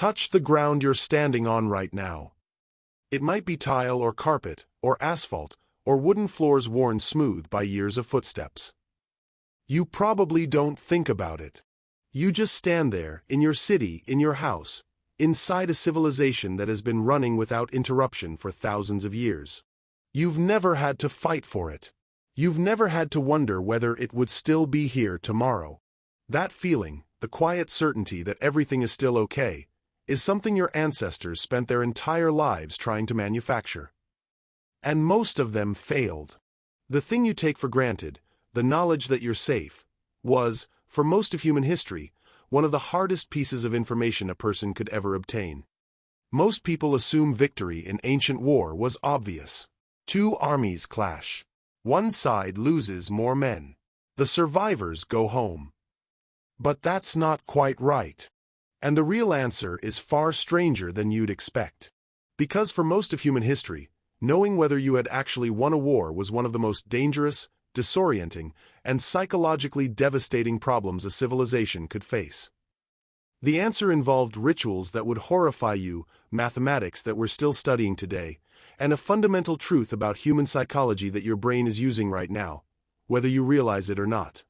Touch the ground you're standing on right now. It might be tile or carpet, or asphalt, or wooden floors worn smooth by years of footsteps. You probably don't think about it. You just stand there, in your city, in your house, inside a civilization that has been running without interruption for thousands of years. You've never had to fight for it. You've never had to wonder whether it would still be here tomorrow. That feeling, the quiet certainty that everything is still okay, is something your ancestors spent their entire lives trying to manufacture. And most of them failed. The thing you take for granted, the knowledge that you're safe, was, for most of human history, one of the hardest pieces of information a person could ever obtain. Most people assume victory in ancient war was obvious. Two armies clash. One side loses more men. The survivors go home. But that's not quite right. And the real answer is far stranger than you'd expect. Because for most of human history, knowing whether you had actually won a war was one of the most dangerous, disorienting, and psychologically devastating problems a civilization could face. The answer involved rituals that would horrify you, mathematics that we're still studying today, and a fundamental truth about human psychology that your brain is using right now, whether you realize it or not.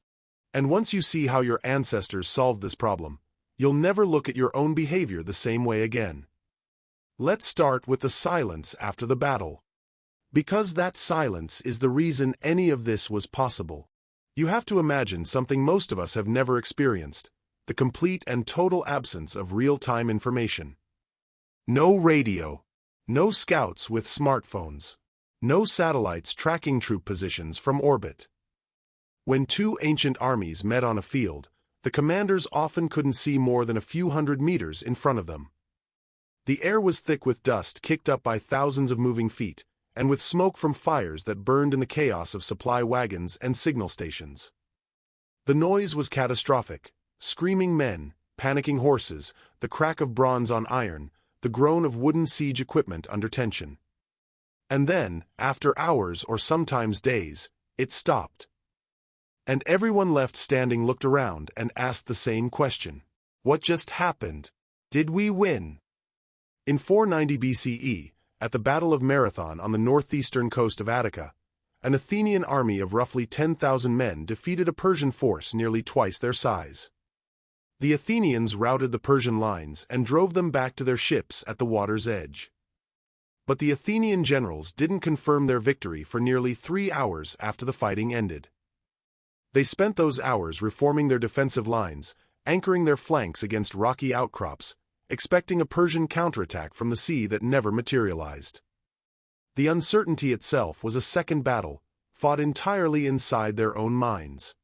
And once you see how your ancestors solved this problem, you'll never look at your own behavior the same way again. Let's start with the silence after the battle. Because that silence is the reason any of this was possible. You have to imagine something most of us have never experienced, the complete and total absence of real-time information. No radio, no scouts with smartphones, no satellites tracking troop positions from orbit. When two ancient armies met on a field, the commanders often couldn't see more than a few hundred meters in front of them. The air was thick with dust kicked up by thousands of moving feet, and with smoke from fires that burned in the chaos of supply wagons and signal stations. The noise was catastrophic: screaming men, panicking horses, the crack of bronze on iron, the groan of wooden siege equipment under tension. And then, after hours or sometimes days, it stopped. And everyone left standing looked around and asked the same question. What just happened? Did we win? In 490 BCE, at the Battle of Marathon on the northeastern coast of Attica, an Athenian army of roughly 10,000 men defeated a Persian force nearly twice their size. The Athenians routed the Persian lines and drove them back to their ships at the water's edge. But the Athenian generals didn't confirm their victory for nearly 3 hours after the fighting ended. They spent those hours reforming their defensive lines, anchoring their flanks against rocky outcrops, expecting a Persian counterattack from the sea that never materialized. The uncertainty itself was a second battle, fought entirely inside their own minds.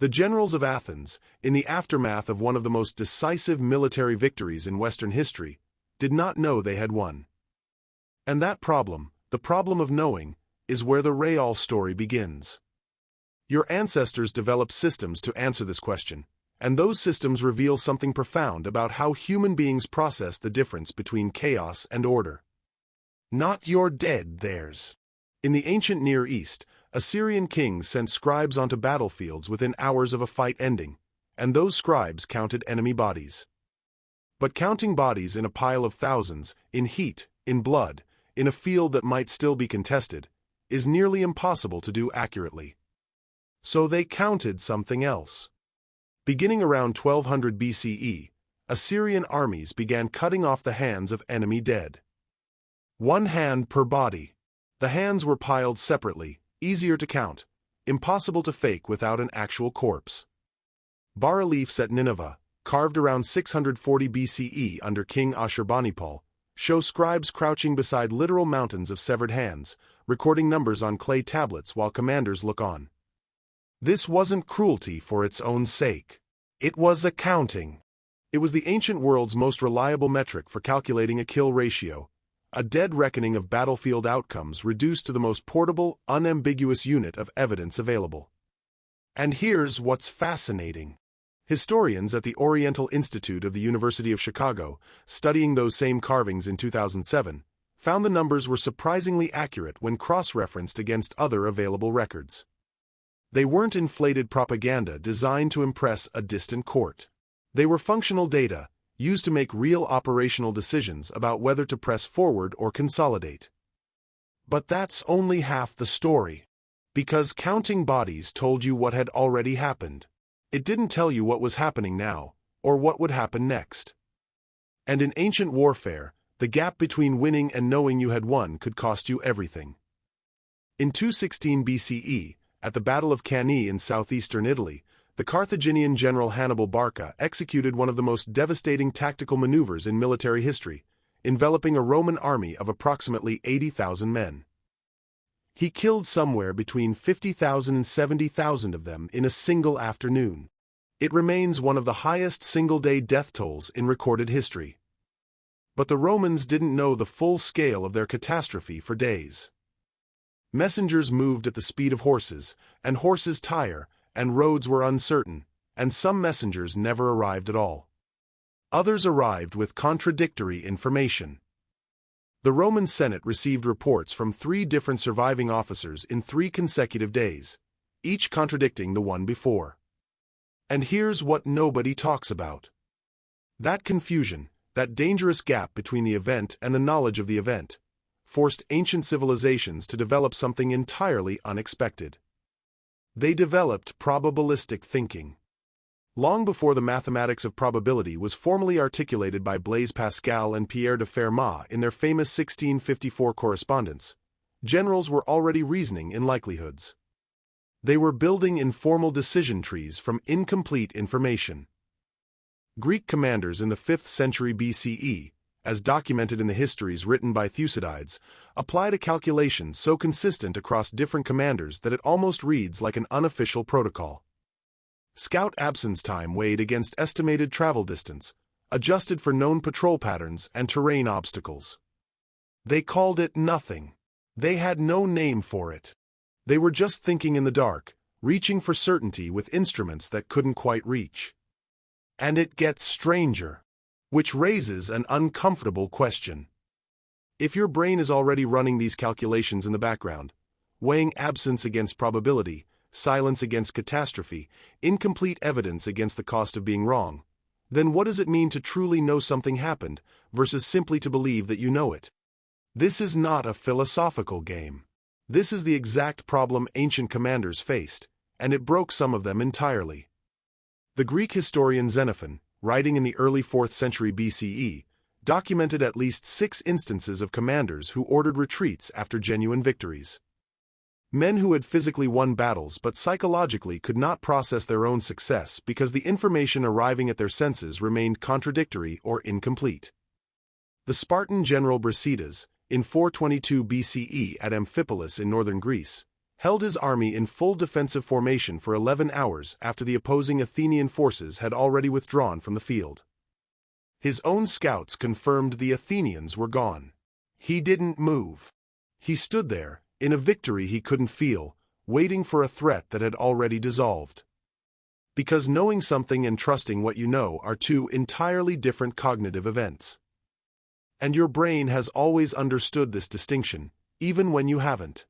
The generals of Athens, in the aftermath of one of the most decisive military victories in Western history, did not know they had won. And that problem, the problem of knowing, is where the real story begins. Your ancestors developed systems to answer this question, and those systems reveal something profound about how human beings process the difference between chaos and order. Not your dead, theirs. In the ancient Near East, Assyrian kings sent scribes onto battlefields within hours of a fight ending, and those scribes counted enemy bodies. But counting bodies in a pile of thousands, in heat, in blood, in a field that might still be contested, is nearly impossible to do accurately. So they counted something else. Beginning around 1200 BCE, Assyrian armies began cutting off the hands of enemy dead. 1 hand per body. The hands were piled separately, easier to count, impossible to fake without an actual corpse. Bas-reliefs at Nineveh, carved around 640 BCE under King Ashurbanipal, show scribes crouching beside literal mountains of severed hands, recording numbers on clay tablets while commanders look on. This wasn't cruelty for its own sake. It was accounting. It was the ancient world's most reliable metric for calculating a kill ratio, a dead reckoning of battlefield outcomes reduced to the most portable, unambiguous unit of evidence available. And here's what's fascinating. Historians at the Oriental Institute of the University of Chicago, studying those same carvings in 2007, found the numbers were surprisingly accurate when cross-referenced against other available records. They weren't inflated propaganda designed to impress a distant court. They were functional data, used to make real operational decisions about whether to press forward or consolidate. But that's only half the story. Because counting bodies told you what had already happened. It didn't tell you what was happening now, or what would happen next. And in ancient warfare, the gap between winning and knowing you had won could cost you everything. In 216 BCE, at the Battle of Cannae in southeastern Italy, the Carthaginian general Hannibal Barca executed one of the most devastating tactical maneuvers in military history, enveloping a Roman army of approximately 80,000 men. He killed somewhere between 50,000 and 70,000 of them in a single afternoon. It remains one of the highest single-day death tolls in recorded history. But the Romans didn't know the full scale of their catastrophe for days. Messengers moved at the speed of horses, and horses tire, and roads were uncertain, and some messengers never arrived at all. Others arrived with contradictory information. The Roman Senate received reports from 3 different surviving officers in 3 consecutive days, each contradicting the one before. And here's what nobody talks about. That confusion, that dangerous gap between the event and the knowledge of the event, forced ancient civilizations to develop something entirely unexpected. They developed probabilistic thinking. Long before the mathematics of probability was formally articulated by Blaise Pascal and Pierre de Fermat in their famous 1654 correspondence, generals were already reasoning in likelihoods. They were building informal decision trees from incomplete information. Greek commanders in the 5th century BCE, as documented in the histories written by Thucydides, applied a calculation so consistent across different commanders that it almost reads like an unofficial protocol. Scout absence time weighed against estimated travel distance, adjusted for known patrol patterns and terrain obstacles. They called it nothing. They had no name for it. They were just thinking in the dark, reaching for certainty with instruments that couldn't quite reach. And it gets stranger, which raises an uncomfortable question. If your brain is already running these calculations in the background, weighing absence against probability, silence against catastrophe, incomplete evidence against the cost of being wrong, then what does it mean to truly know something happened versus simply to believe that you know it? This is not a philosophical game. This is the exact problem ancient commanders faced, and it broke some of them entirely. The Greek historian Xenophon, writing in the early 4th century BCE, documented at least 6 instances of commanders who ordered retreats after genuine victories. Men who had physically won battles but psychologically could not process their own success because the information arriving at their senses remained contradictory or incomplete. The Spartan general Brasidas, in 422 BCE at Amphipolis in northern Greece, held his army in full defensive formation for 11 hours after the opposing Athenian forces had already withdrawn from the field. His own scouts confirmed the Athenians were gone. He didn't move. He stood there, in a victory he couldn't feel, waiting for a threat that had already dissolved. Because knowing something and trusting what you know are 2 entirely different cognitive events. And your brain has always understood this distinction, even when you haven't.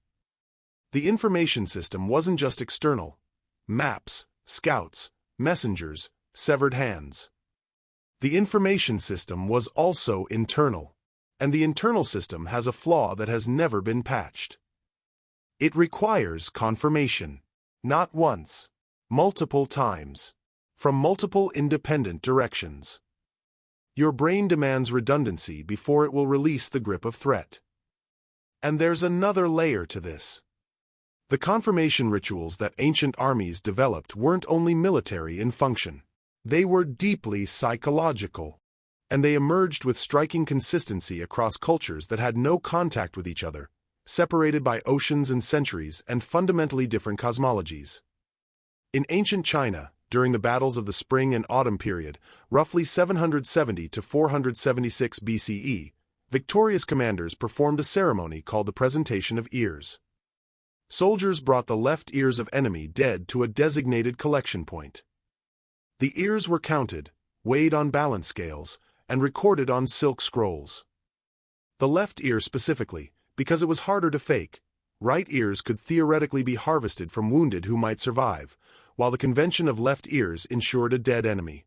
The information system wasn't just external. Maps, scouts, messengers, severed hands. The information system was also internal. And the internal system has a flaw that has never been patched. It requires confirmation. Not once. Multiple times. From multiple independent directions. Your brain demands redundancy before it will release the grip of threat. And there's another layer to this. The confirmation rituals that ancient armies developed weren't only military in function. They were deeply psychological. And they emerged with striking consistency across cultures that had no contact with each other, separated by oceans and centuries and fundamentally different cosmologies. In ancient China, during the battles of the Spring and Autumn period, roughly 770 to 476 BCE, victorious commanders performed a ceremony called the presentation of ears. Soldiers brought the left ears of enemy dead to a designated collection point. The ears were counted, weighed on balance scales, and recorded on silk scrolls. The left ear specifically, because it was harder to fake. Right ears could theoretically be harvested from wounded who might survive, while the convention of left ears ensured a dead enemy.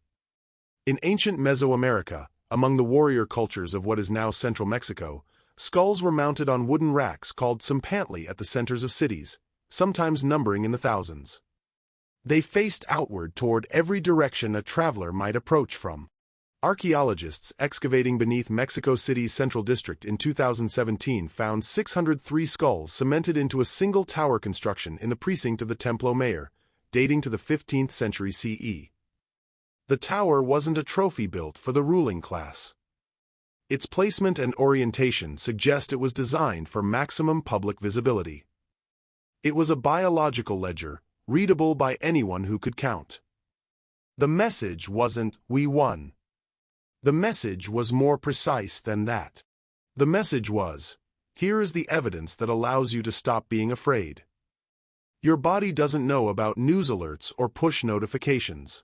In ancient Mesoamerica, among the warrior cultures of what is now central Mexico, skulls were mounted on wooden racks called tzompantli at the centers of cities, sometimes numbering in the thousands. They faced outward toward every direction a traveler might approach from. Archaeologists excavating beneath Mexico City's Central District in 2017 found 603 skulls cemented into a single tower construction in the precinct of the Templo Mayor, dating to the 15th century CE. The tower wasn't a trophy built for the ruling class. Its placement and orientation suggest it was designed for maximum public visibility. It was a biological ledger, readable by anyone who could count. The message wasn't, "We won." The message was more precise than that. The message was, "Here is the evidence that allows you to stop being afraid." Your body doesn't know about news alerts or push notifications.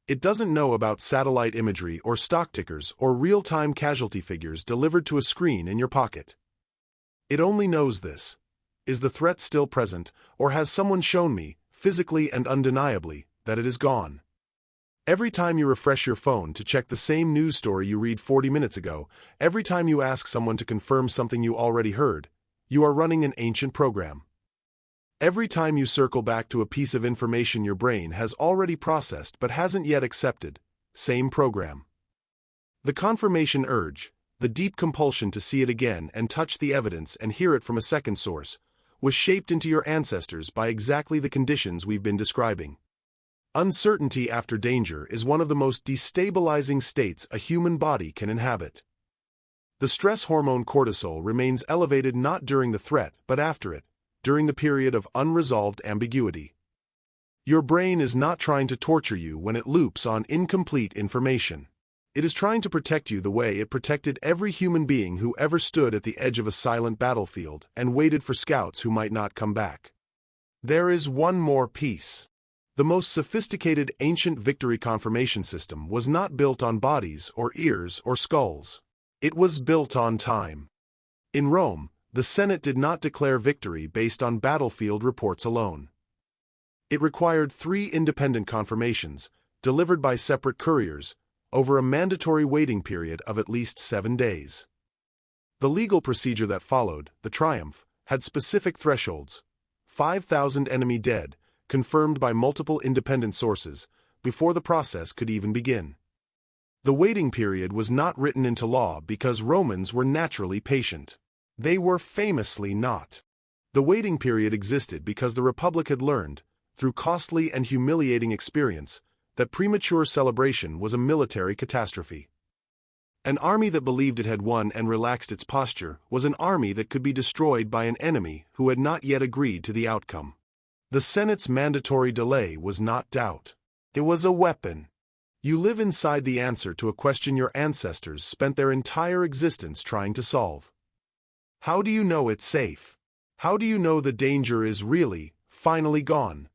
It doesn't know about satellite imagery or stock tickers or real-time casualty figures delivered to a screen in your pocket. It only knows this. Is the threat still present, or has someone shown me, physically and undeniably, that it is gone? Every time you refresh your phone to check the same news story you read 40 minutes ago, every time you ask someone to confirm something you already heard, you are running an ancient program. Every time you circle back to a piece of information your brain has already processed but hasn't yet accepted, same program. The confirmation urge, the deep compulsion to see it again and touch the evidence and hear it from a second source, was shaped into your ancestors by exactly the conditions we've been describing. Uncertainty after danger is one of the most destabilizing states a human body can inhabit. The stress hormone cortisol remains elevated not during the threat but after it, during the period of unresolved ambiguity. Your brain is not trying to torture you when it loops on incomplete information. It is trying to protect you the way it protected every human being who ever stood at the edge of a silent battlefield and waited for scouts who might not come back. There is one more piece. The most sophisticated ancient victory confirmation system was not built on bodies or ears or skulls. It was built on time. In Rome, the Senate did not declare victory based on battlefield reports alone. It required 3 independent confirmations, delivered by separate couriers, over a mandatory waiting period of at least 7 days. The legal procedure that followed, the triumph, had specific thresholds: 5,000 enemy dead, confirmed by multiple independent sources, before the process could even begin. The waiting period was not written into law because Romans were naturally patient. They were famously not. The waiting period existed because the Republic had learned, through costly and humiliating experience, that premature celebration was a military catastrophe. An army that believed it had won and relaxed its posture was an army that could be destroyed by an enemy who had not yet agreed to the outcome. The Senate's mandatory delay was not doubt. It was a weapon. You live inside the answer to a question your ancestors spent their entire existence trying to solve. How do you know it's safe? How do you know the danger is really, finally gone?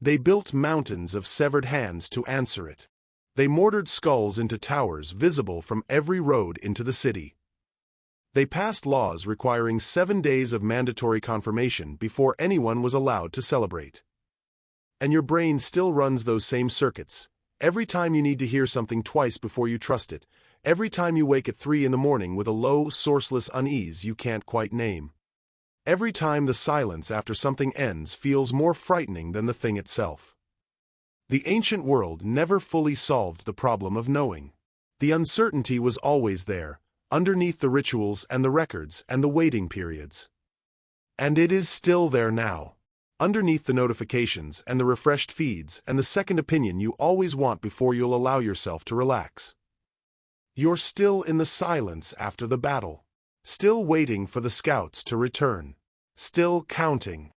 They built mountains of severed hands to answer it. They mortared skulls into towers visible from every road into the city. They passed laws requiring 7 days of mandatory confirmation before anyone was allowed to celebrate. And your brain still runs those same circuits. Every time you need to hear something twice before you trust it, every time you wake at 3 in the morning with a low, sourceless unease you can't quite name. Every time the silence after something ends feels more frightening than the thing itself. The ancient world never fully solved the problem of knowing. The uncertainty was always there, underneath the rituals and the records and the waiting periods. And it is still there now, underneath the notifications and the refreshed feeds and the second opinion you always want before you'll allow yourself to relax. You're still in the silence after the battle, still waiting for the scouts to return, still counting.